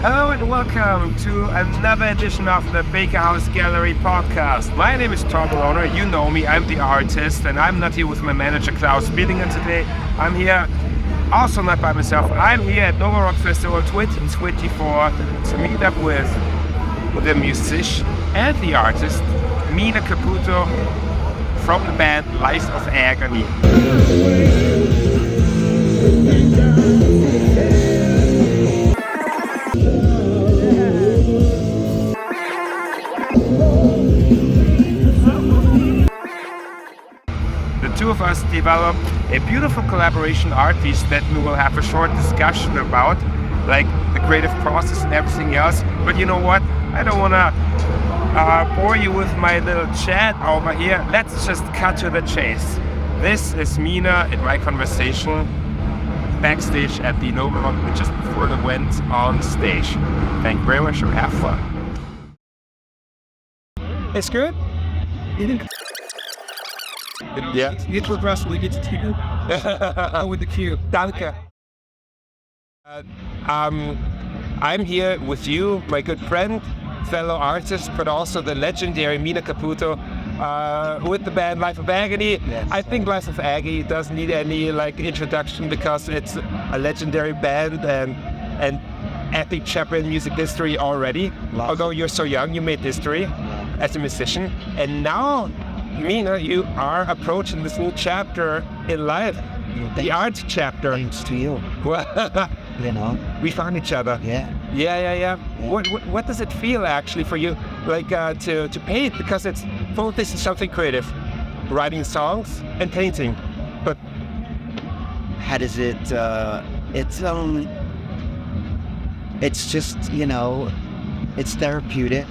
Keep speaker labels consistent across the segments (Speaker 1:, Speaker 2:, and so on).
Speaker 1: Hello and welcome to another edition of the Baker House Gallery podcast. My name is Tom Lohner. You know me, I'm the artist, and I'm not here with my manager Klaus Bielinger today. I'm here also not by myself. I'm here at Nova Rock Festival 2024 to meet up with the musician and the artist Mina Caputo from the band Life of Agony. The two of us developed a beautiful collaboration art piece that we will have a short discussion about, like the creative process and everything else. But you know what? I don't want to bore you with my little chat over here. Let's just cut to the chase. This is Mina in my conversation backstage at the Nova Rock just before the went on stage. Thank you very much. Have fun. It's good? Yeah.
Speaker 2: It was Russell, we get to cue. With the cue.
Speaker 1: Danke. I'm here with you, my good friend, fellow artist, but also the legendary Mina Caputo with the band Life of Agony.
Speaker 2: Yes.
Speaker 1: I think Life of Agony doesn't need any introduction because it's a legendary band and epic chapter in music history already. Although you're so young, you made history as a musician, and now, Mina, you are approaching this new chapter in life, the art chapter.
Speaker 2: Thanks to you.
Speaker 1: Well,
Speaker 2: You know?
Speaker 1: we found each other.
Speaker 2: Yeah.
Speaker 1: What does it feel actually for you, to paint? Because it's both. This is something creative, writing songs and painting. But
Speaker 2: How does it, it's just, it's therapeutic.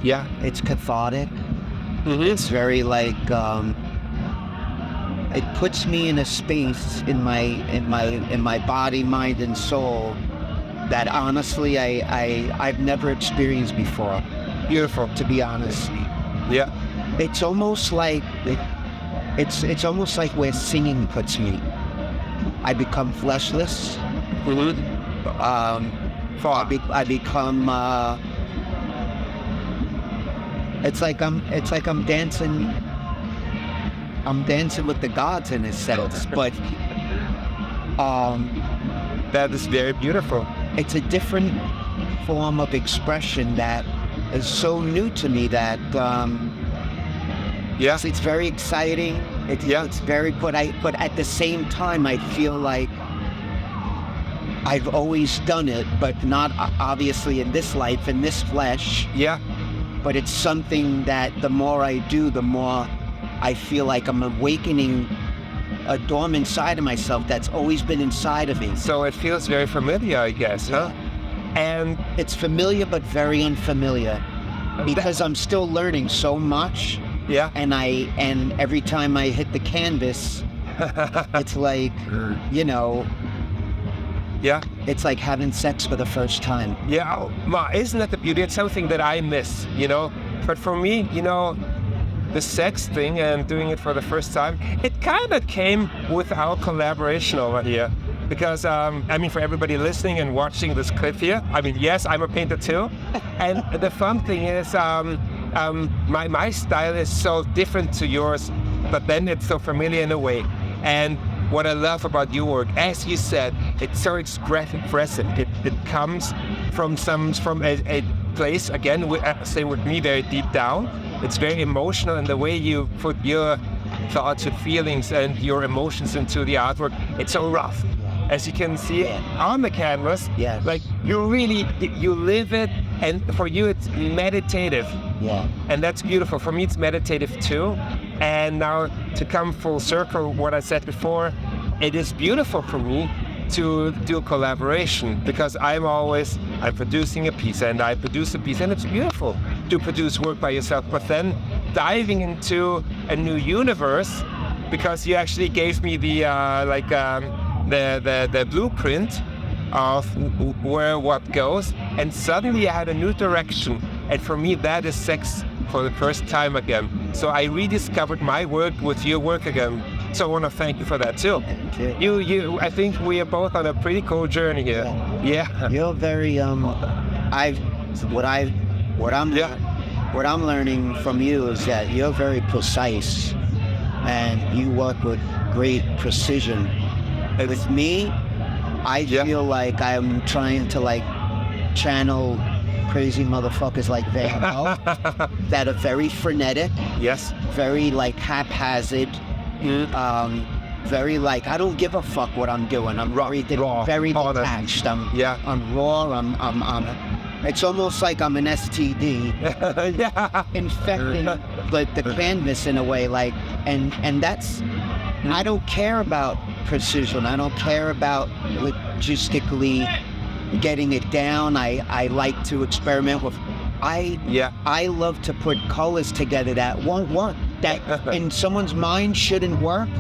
Speaker 1: yeah,
Speaker 2: It's cathartic.
Speaker 1: mm-hmm.
Speaker 2: It's very it puts me in a space in my body, mind, and soul that honestly I've never experienced before.
Speaker 1: Beautiful.
Speaker 2: To be honest,
Speaker 1: Yeah,
Speaker 2: it's almost like it's almost like where singing puts me. I become fleshless.
Speaker 1: mm-hmm.
Speaker 2: I become. It's like I'm dancing. I'm dancing with the gods in a sense, but
Speaker 1: That is very beautiful.
Speaker 2: it's a different form of expression that is so new to me that
Speaker 1: Yeah,
Speaker 2: it's very exciting. It's very, but at the same time, I feel like I've always done it, but not obviously in this life, in this flesh.
Speaker 1: yeah.
Speaker 2: But it's something that the more I do, the more I feel like I'm awakening a dormant side of myself that's always been inside of me.
Speaker 1: So it feels very familiar, I guess, huh? And
Speaker 2: It's familiar but very unfamiliar because I'm still learning so much,
Speaker 1: yeah,
Speaker 2: and every time I hit the canvas, it's like,
Speaker 1: yeah.
Speaker 2: it's like having sex for the first time.
Speaker 1: Yeah, well, isn't that the beauty? It's something that I miss, But for me, the sex thing and doing it for the first time, it kind of came with our collaboration over here. Because, for everybody listening and watching this clip here, yes, I'm a painter too. And the fun thing is, my style is so different to yours, but then it's so familiar in a way. And what I love about your work, as you said, it's so expressive. It comes from a place, again, say with me, very deep down. It's very emotional, and the way you put your thoughts and feelings and your emotions into the artwork, it's so rough. As you can see on the canvas,
Speaker 2: Yes.
Speaker 1: like you live it, and for you it's meditative.
Speaker 2: Yeah.
Speaker 1: And that's beautiful. For me, it's meditative too. And now to come full circle, what I said before, it is beautiful for me to do collaboration because I'm producing a piece and I produce a piece, and it's beautiful to produce work by yourself. But then diving into a new universe, because you actually gave me the blueprint of where what goes, and suddenly I had a new direction. And for me, that is sex for the first time again. So I rediscovered my work with your work again. So I want to thank you for that too.
Speaker 2: Thank you.
Speaker 1: I think we are both on a pretty cool journey here. Yeah.
Speaker 2: You're very what I'm learning from you is that you're very precise and you work with great precision. With me, I feel like I'm trying to like channel crazy motherfuckers like Van Gogh that are very frenetic.
Speaker 1: Yes.
Speaker 2: Very like haphazard. Very like I don't give a fuck what I'm doing. I'm very detached. I'm raw. It's almost like I'm an STD infecting the canvas in a way. Like and that's I don't care about precision. I don't care about logistically getting it down. I like to experiment with. I love to put colors together that won't work. That in someone's mind shouldn't work,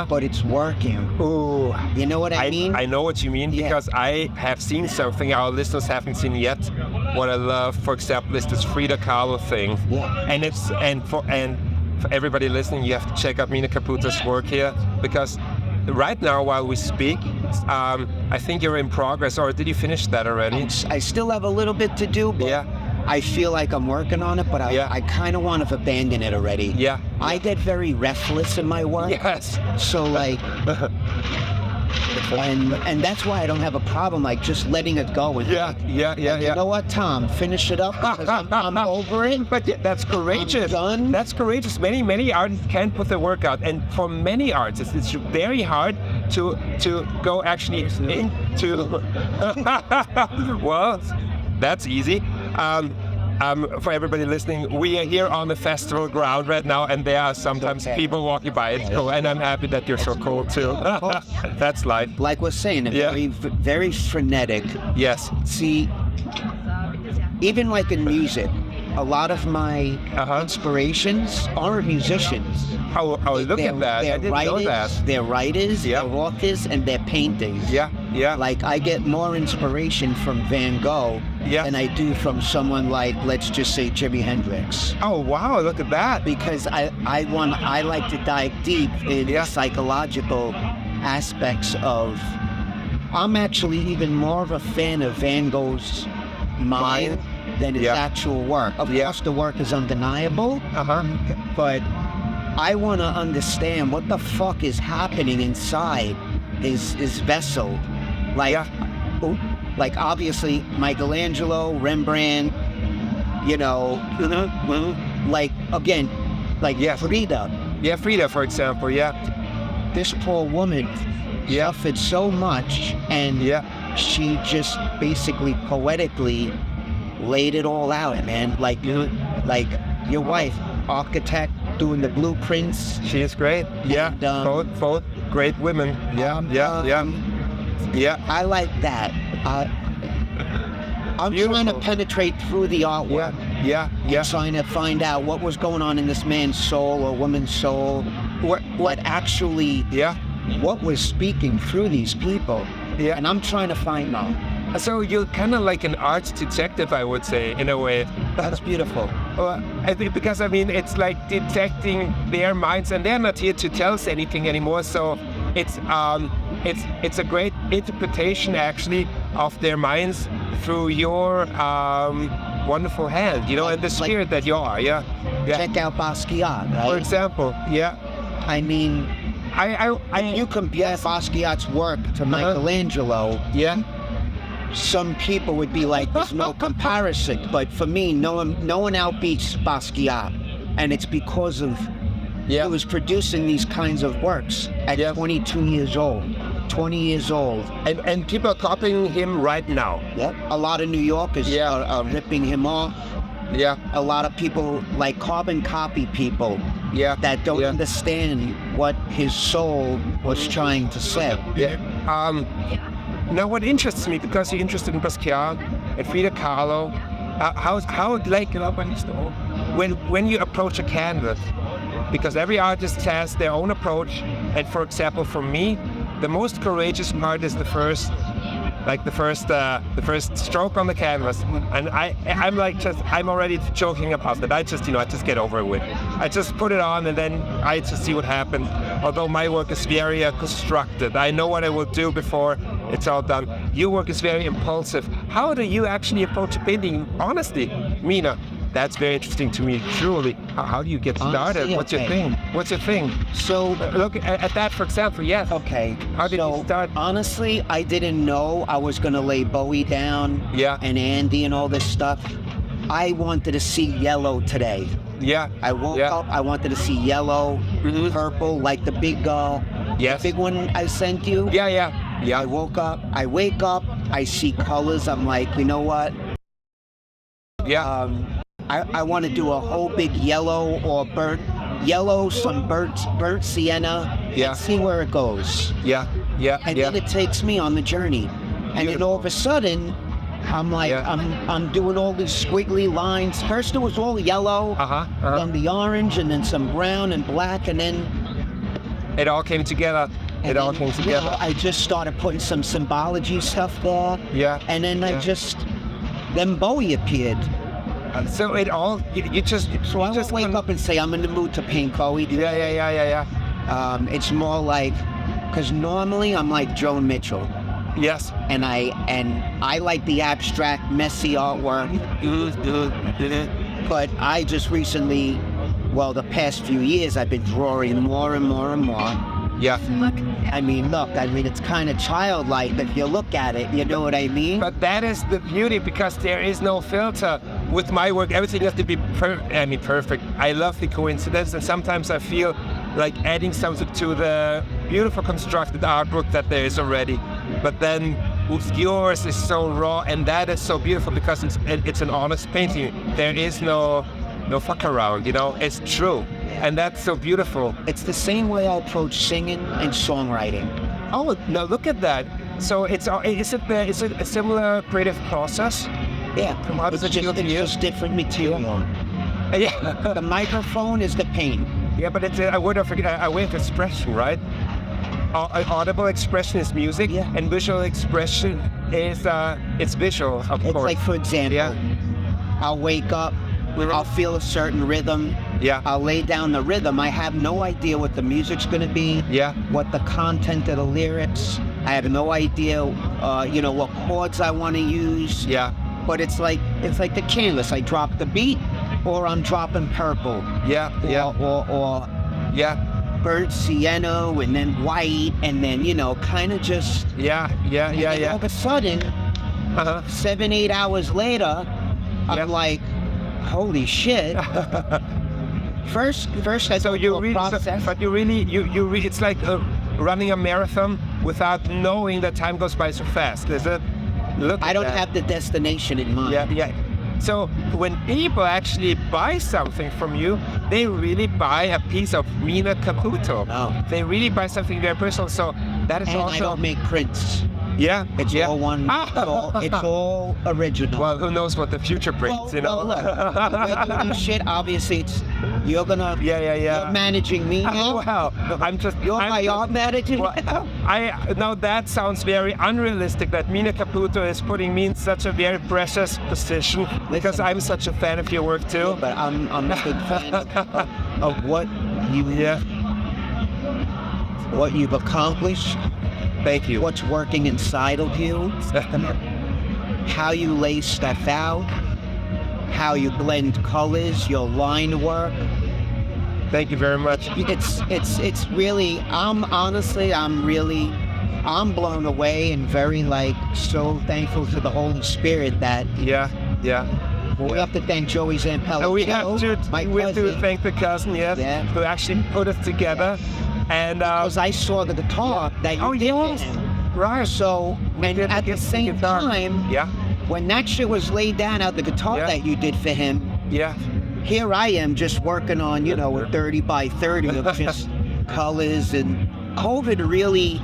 Speaker 2: but it's working.
Speaker 1: Ooh.
Speaker 2: You know what I mean?
Speaker 1: I know what you mean because I have seen something our listeners haven't seen yet. What I love, for example, is this Frida Kahlo thing.
Speaker 2: Yeah.
Speaker 1: And for everybody listening, you have to check out Mina Caputo's work here because right now, while we speak, I think you're in progress. Or did you finish that already?
Speaker 2: I still have a little bit to do, but I feel like I'm working on it, but I kind of want to abandon it already.
Speaker 1: Yeah.
Speaker 2: I get very restless in my work.
Speaker 1: Yes.
Speaker 2: So like, and that's why I don't have a problem like just letting it go. And You know what, Tom? Finish it up because I'm over it.
Speaker 1: But that's courageous.
Speaker 2: I'm done.
Speaker 1: That's courageous. Many artists can't put their work out, and for many artists, it's very hard to go actually into. Well, that's easy. For everybody listening, we are here on the festival ground right now, and there are sometimes people walking by. It's cool, and I'm happy that you're so cool too. That's life.
Speaker 2: Like we're saying, very frenetic.
Speaker 1: Yes.
Speaker 2: See, even like in music, a lot of my inspirations are musicians.
Speaker 1: Oh, look at that. I didn't know that.
Speaker 2: They're writers, they're authors, and they're painters.
Speaker 1: Yeah.
Speaker 2: Like, I get more inspiration from Van Gogh than I do from someone like, let's just say, Jimi Hendrix.
Speaker 1: Oh, wow, look at that.
Speaker 2: Because I like to dive deep in psychological aspects of... I'm actually even more of a fan of Van Gogh's mind than his actual work. Of course, the work is undeniable, but I want to understand what the fuck is happening inside his vessel. Like obviously Michelangelo, Rembrandt, you know, like again, like Frida.
Speaker 1: Yeah, Frida, for example,
Speaker 2: This poor woman suffered so much, and she just basically poetically laid it all out, man. Like your wife, architect, doing the blueprints.
Speaker 1: She is great.
Speaker 2: And,
Speaker 1: both great women. Yeah.
Speaker 2: I like that. I'm trying to penetrate through the artwork.
Speaker 1: Yeah.
Speaker 2: Trying to find out what was going on in this man's soul or woman's soul. What actually, what was speaking through these people.
Speaker 1: Yeah.
Speaker 2: And I'm trying to find out.
Speaker 1: So you're kind of like an art detective, I would say, in a way.
Speaker 2: That's beautiful.
Speaker 1: I think because it's like detecting their minds, and they're not here to tell us anything anymore. So it's a great interpretation actually of their minds through your wonderful hand, you know, and the spirit that you are. Yeah.
Speaker 2: Check out Basquiat, right?
Speaker 1: For example,
Speaker 2: I mean, you compare Basquiat's work to Michelangelo. Some people would be like, there's no comparison. But for me, no one outbeats Basquiat. And it's because of he was producing these kinds of works at 22 years old, 20 years old.
Speaker 1: And people are copying him right now.
Speaker 2: A lot of New Yorkers are ripping him off. A lot of people, like carbon copy people, that don't understand what his soul was trying to say.
Speaker 1: Now, what interests me, because you're interested in Basquiat and Frida Kahlo, how like when you approach a canvas, because every artist has their own approach, and for example, for me, the most courageous part is the first stroke on the canvas, and I'm already joking about that. I just get over it with. I just put it on, and then I just see what happens. Although my work is very constructed. I know what I will do before it's all done. Your work is very impulsive. How do you actually approach painting? Honestly, Mina, that's very interesting to me, truly. How do you get started?
Speaker 2: Honestly,
Speaker 1: What's your thing? What's your thing?
Speaker 2: So,
Speaker 1: Look at that, for example, yes.
Speaker 2: okay.
Speaker 1: How did you start?
Speaker 2: Honestly, I didn't know I was gonna lay Bowie down
Speaker 1: Yeah.
Speaker 2: and Andy and all this stuff. I wanted to see yellow today.
Speaker 1: Yeah.
Speaker 2: I woke
Speaker 1: Yeah.
Speaker 2: up, I wanted to see yellow,
Speaker 1: Mhm.
Speaker 2: purple, like the
Speaker 1: Yes.
Speaker 2: big one I sent you.
Speaker 1: Yeah, yeah. Yeah.
Speaker 2: I wake up, I see colors, I'm like, you know what?
Speaker 1: Yeah.
Speaker 2: I want to do a whole big yellow or some burnt sienna,
Speaker 1: Yeah.
Speaker 2: and see where it goes.
Speaker 1: Yeah. Yeah.
Speaker 2: And
Speaker 1: Yeah.
Speaker 2: then it takes me on the journey. And then all of a sudden, I'm like,
Speaker 1: Yeah.
Speaker 2: I'm doing all these squiggly lines. First it was all yellow, then the orange, and then some brown and black, and then
Speaker 1: It all came together. It all came together.
Speaker 2: I just started putting some symbology stuff there.
Speaker 1: Yeah.
Speaker 2: And then
Speaker 1: Yeah.
Speaker 2: then Bowie appeared.
Speaker 1: So it all, you just,
Speaker 2: So I
Speaker 1: just
Speaker 2: won't wake up and say I'm in the mood to paint Bowie.
Speaker 1: Yeah, yeah, yeah, yeah, yeah.
Speaker 2: It's more like, because normally I'm like Joan Mitchell,
Speaker 1: Yes.
Speaker 2: and I like the abstract, messy artwork, but I just recently, well, the past few years, I've been drawing more and more and more.
Speaker 1: Yeah.
Speaker 2: I mean, it's kind of childlike if you look at it, you know what I mean?
Speaker 1: But that is the beauty, because there is no filter. With my work, everything has to be perfect. I love the coincidence, and sometimes I feel like adding something to the beautiful constructed artwork that there is already. But then with yours is so raw, and that is so beautiful because it's an honest painting. There is no fuck around, you know, it's true. And that's so beautiful.
Speaker 2: It's the same way I approach singing and songwriting.
Speaker 1: Oh, now look at that. So is it a similar creative process?
Speaker 2: Yeah,
Speaker 1: How does it feel to
Speaker 2: it's
Speaker 1: you?
Speaker 2: just different material.
Speaker 1: Yeah.
Speaker 2: The microphone is the paint.
Speaker 1: Yeah, but it's a way of expression, right? Audible expression is music,
Speaker 2: Yeah.
Speaker 1: and visual expression is it's visual, of
Speaker 2: It's
Speaker 1: course.
Speaker 2: like, for example,
Speaker 1: Yeah.
Speaker 2: I'll wake up, I'll feel a certain rhythm.
Speaker 1: Yeah.
Speaker 2: I'll lay down the rhythm. I have no idea what the music's going to be.
Speaker 1: Yeah.
Speaker 2: What the content of the lyrics. I have no idea, what chords I want to use.
Speaker 1: Yeah.
Speaker 2: But it's like the canvas. I drop the beat, or I'm dropping purple.
Speaker 1: Yeah. Yeah.
Speaker 2: Or
Speaker 1: Yeah.
Speaker 2: burnt sienna, and then white, and then kind of just.
Speaker 1: Yeah. Yeah.
Speaker 2: And
Speaker 1: Yeah.
Speaker 2: then
Speaker 1: Yeah.
Speaker 2: all of a sudden,
Speaker 1: Uh-huh.
Speaker 2: 7-8 hours later, I'm
Speaker 1: Yeah.
Speaker 2: like, holy shit. First I
Speaker 1: So
Speaker 2: go
Speaker 1: you
Speaker 2: through a
Speaker 1: really,
Speaker 2: process.
Speaker 1: but you really, it's like running a marathon without knowing that time goes by so fast. Is it? Look.
Speaker 2: I
Speaker 1: at
Speaker 2: don't
Speaker 1: that.
Speaker 2: have the destination in mind.
Speaker 1: Yeah, yeah. So when people actually buy something from you, they really buy a piece of Mina Caputo.
Speaker 2: Oh.
Speaker 1: They really buy something very personal. So that is
Speaker 2: And
Speaker 1: also.
Speaker 2: I don't make prints.
Speaker 1: Yeah.
Speaker 2: It's
Speaker 1: yeah.
Speaker 2: all one. It's all original.
Speaker 1: Well, who knows what the future brings, you know?
Speaker 2: Well, look, we're doing shit. Obviously, you're gonna.
Speaker 1: Yeah.
Speaker 2: You're managing me now.
Speaker 1: Well,
Speaker 2: You're my art manager.
Speaker 1: Well, now that sounds very unrealistic that Mina Caputo is putting me in such a very precious position because I'm such a fan of your work too.
Speaker 2: But I'm a big fan of what you've accomplished.
Speaker 1: Thank you.
Speaker 2: What's working inside of you, how you lay stuff out, how you blend colors, your line work.
Speaker 1: Thank you very much.
Speaker 2: It's really, I'm blown away and very so thankful to the Holy Spirit that
Speaker 1: Yeah.
Speaker 2: we have to thank Joey Zampella.
Speaker 1: And we have to thank the cousin, who actually put us together. And
Speaker 2: Because I saw the guitar that you did for him.
Speaker 1: Right.
Speaker 2: So, and at the same time,
Speaker 1: Yeah.
Speaker 2: when that shit was laid down out the guitar
Speaker 1: Yeah.
Speaker 2: that you did for him,
Speaker 1: Yeah.
Speaker 2: here I am just working on, a 30 by 30 of just colors. And COVID really,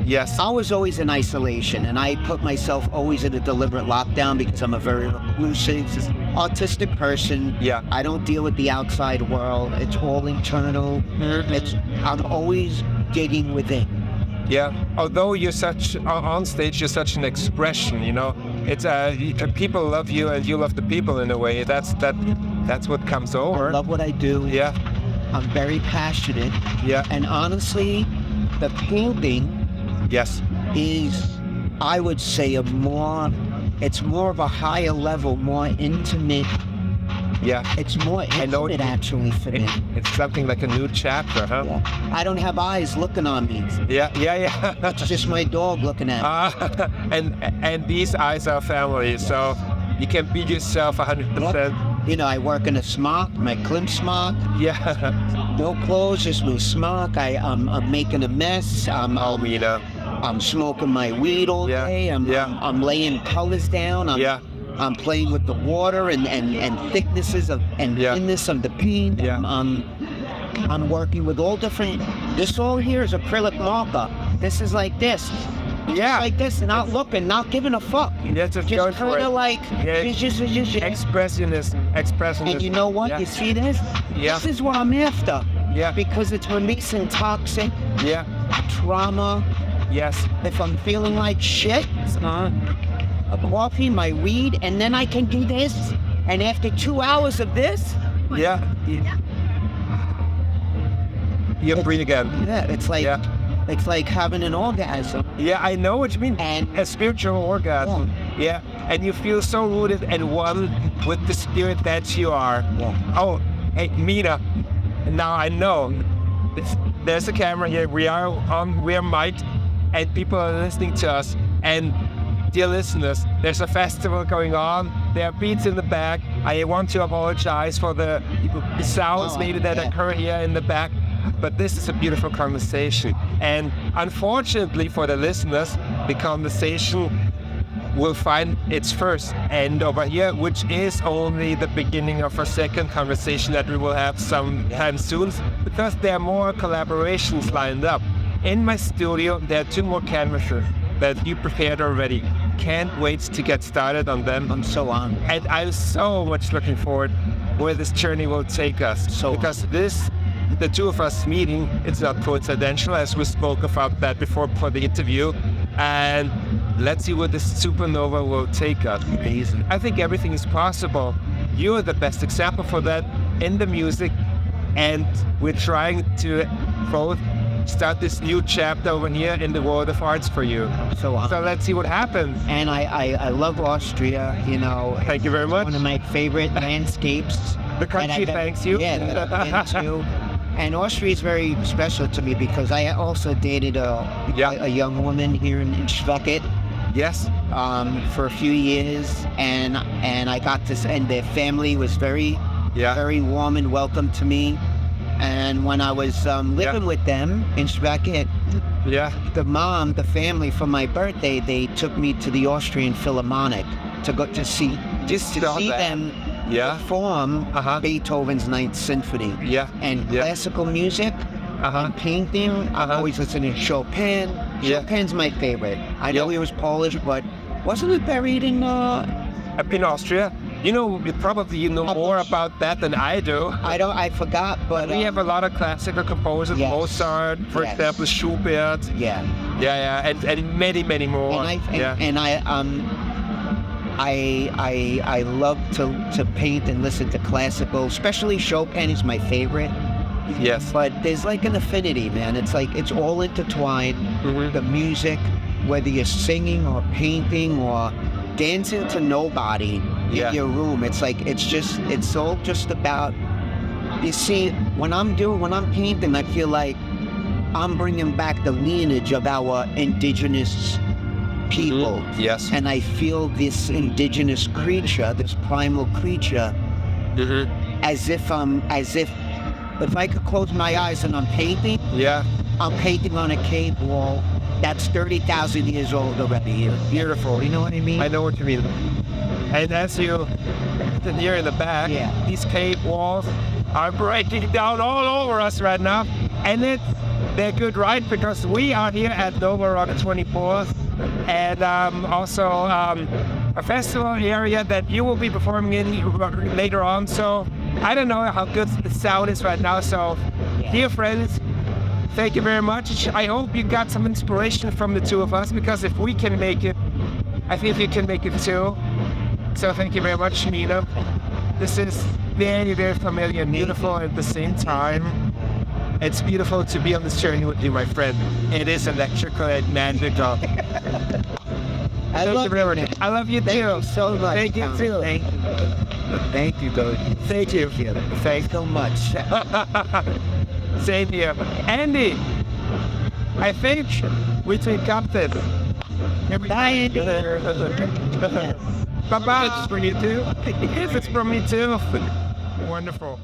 Speaker 1: Yes.
Speaker 2: I was always in isolation, and I put myself always in a deliberate lockdown because I'm a very reclusive, autistic person.
Speaker 1: Yeah.
Speaker 2: I don't deal with the outside world. It's all internal. I'm always digging within.
Speaker 1: Yeah. Although you're on stage, you're such an expression, you know. It's people love you and you love the people in a way. That's what comes over.
Speaker 2: I love what I do.
Speaker 1: Yeah.
Speaker 2: I'm very passionate.
Speaker 1: Yeah.
Speaker 2: And honestly, the painting
Speaker 1: Yes.
Speaker 2: is, I would say, it's more of a higher level, more intimate.
Speaker 1: Yeah.
Speaker 2: It's more
Speaker 1: I know
Speaker 2: intimate actually for me.
Speaker 1: It's something like a new chapter, huh?
Speaker 2: Yeah. I don't have eyes looking on me.
Speaker 1: Yeah.
Speaker 2: It's just my dog looking at me.
Speaker 1: And these eyes are family, so you can be yourself 100%.
Speaker 2: You know, I work in a smock, my Klimt smock.
Speaker 1: Yeah.
Speaker 2: No clothes, just my smock. I'm making a mess.
Speaker 1: Mina.
Speaker 2: I'm smoking my weed all day. I'm laying colors down. I'm playing with the water and thicknesses and thinness of the paint.
Speaker 1: Yeah.
Speaker 2: I'm working with all different. This all here is acrylic marker. This is like this.
Speaker 1: Yeah.
Speaker 2: Like this, not looking, not giving a fuck.
Speaker 1: Yeah, just going for
Speaker 2: kind
Speaker 1: it.
Speaker 2: of like, just
Speaker 1: Expressionist.
Speaker 2: And you know what?
Speaker 1: Yeah.
Speaker 2: You see this?
Speaker 1: Yeah.
Speaker 2: This is what I'm after.
Speaker 1: Yeah.
Speaker 2: Because it's releasing toxic trauma.
Speaker 1: Yes.
Speaker 2: If I'm feeling like shit, a coffee, my weed, and then I can do this. And after 2 hours of this,
Speaker 1: you breathe again.
Speaker 2: it's like having an orgasm.
Speaker 1: Yeah, I know what you mean.
Speaker 2: And
Speaker 1: a spiritual orgasm. Yeah. And you feel so rooted and one with the spirit that you are.
Speaker 2: Yeah.
Speaker 1: Oh, hey, Mina. Now I know. There's a camera here. We're mic'd, and people are listening to us. And dear listeners, there's a festival going on. There are beats in the back. I want to apologize for the sounds maybe that occur here in the back. But this is a beautiful conversation. And unfortunately for the listeners, the conversation will find its first end over here, which is only the beginning of a second conversation that we will have sometime soon, because there are more collaborations lined up. In my studio, there are 2 more canvases that you prepared already. Can't wait to get started on them.
Speaker 2: I'm so on.
Speaker 1: And I'm so much looking forward where this journey will take us. Because the 2 of us meeting, it's not coincidental, as we spoke about that before for the interview. And let's see where this supernova will take us.
Speaker 2: Amazing.
Speaker 1: I think everything is possible. You're the best example for that in the music. And we're trying to both start this new chapter over here in the world of arts for you. So let's see what happens.
Speaker 2: And I love Austria, you know.
Speaker 1: Thank you very much.
Speaker 2: One of my favorite landscapes.
Speaker 1: The country thanks you.
Speaker 2: Yeah, that I've been to. And Austria is very special to me because I also dated a young woman here in Schweckert.
Speaker 1: Yes.
Speaker 2: For a few years, and I got to, and their family was very warm and welcome to me. And when I was living with them in Schweckert, the family, for my birthday, they took me to the Austrian Philharmonic to go to see them perform Beethoven's Ninth Symphony. And classical music, and painting. I'm always listening to Chopin. Chopin's my favorite. I know he was Polish, but wasn't it buried in
Speaker 1: Austria? You know, you know more about that than I do.
Speaker 2: I forgot, but
Speaker 1: we have a lot of classical composers, Mozart, for example, Schubert. And many, many more.
Speaker 2: I love to paint and listen to classical, especially Chopin is my favorite.
Speaker 1: Yes.
Speaker 2: But there's like an affinity, man. It's like it's all intertwined. The music, whether you're singing or painting or dancing to nobody in your room, it's all just about. You see, when I'm painting, I feel like I'm bringing back the lineage of our indigenous people.
Speaker 1: Yes.
Speaker 2: And I feel this indigenous creature, this primal creature, as if I could close my eyes and I'm painting, I'm painting on a cave wall that's 30,000 years old already. Beautiful, you know what I mean?
Speaker 1: I know what you mean. And as you sit here in the back, these cave walls are breaking down all over us right now. And they're good, right? Because we are here at Nova Rock 24th, and also a festival area that you will be performing in later on. So I don't know how good the sound is right now. So dear friends, thank you very much. I hope you got some inspiration from the 2 of us, because if we can make it, I think you can make it too. So thank you very much, Mina. This is very, very familiar and beautiful at the same time. It's beautiful to be on this journey with you, my friend. It is electrical and magical.
Speaker 2: I love you.
Speaker 1: I love you too.
Speaker 2: Thank you so much.
Speaker 1: Thank you
Speaker 2: Tom.
Speaker 1: too.
Speaker 2: Thank you, Bowie.
Speaker 1: Thank you.
Speaker 2: Thank you so much.
Speaker 1: Same here. Andy, I think we take up this.
Speaker 2: Bye, Andy.
Speaker 1: Bye-bye. It's for you too. Yes, it's from me too. Wonderful.